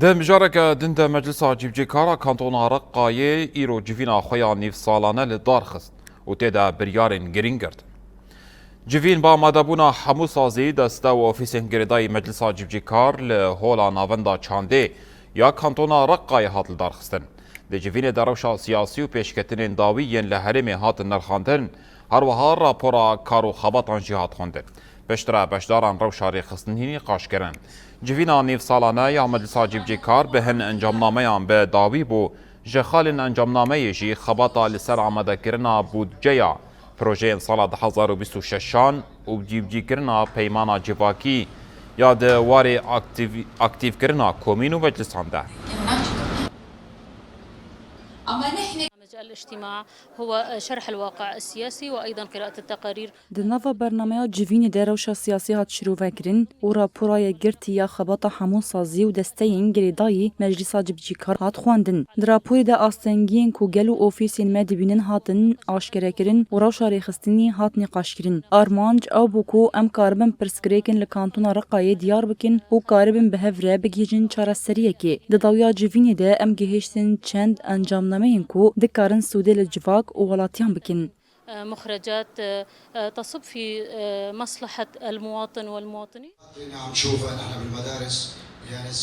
ده مجارك دند مجلس عجيب جيكارا كانتونا رقاية إيرو جيفينا خويا نيف صالانة للدارخست وتيدا بريارين جرينجرد جيفين با مادابونا حموسا زيد استاو اوفيسين جريداي مجلس عجيب جيكار لهولا نافندا چانده يا كانتونا رقاية هات للدارخستن ده جيفين داروشا سياسي و پیشکتنين داويين لهرمي هات النرخاندن هروها راپورا كارو خبطان جهات خوندن بشترا بشداران روشا ريخستنهيني قاش کرن جوینا نیف سالانه یا مجلس عجیب جیکار به هن انجامنامه به داوی بو جخال انجامنامه جی خباتا لسر آمده کرنا بودجیا پروژه سال 2026 و جیب جی کرنا پیمانا جواکی یا ده واری اکتیو کرنا کومین و مجلسان ده. الاجتماع هو شرح الواقع السياسي وأيضا قراءة التقارير. دنافا برنامه جوین دروشا سیاسی هات شروع کرن و راپورای گرتی یا خباتا همون سازی و دستین گریدایی مجلس عجیب جیکار هات خواندن. دراپوری دا آستنگین کو گلو اوفیسین مدبینن هاتن آشکره کرن و روشا ریخستنی هات نقاش کرن. آرمانج او بوکو ام کاربن پرسکریکن لکانتونا رقای دیار بکن و کاربن به هفره بگیجن چارا سریه که دداویا جوین دا ام گهشتن چند انجامنامه کو دکارن سوده لجواک و ولاتیان بکن. مخرجات تصب في مصلحة المواطن والمواطنين. عم نشوفها نحن بالمدارس يعني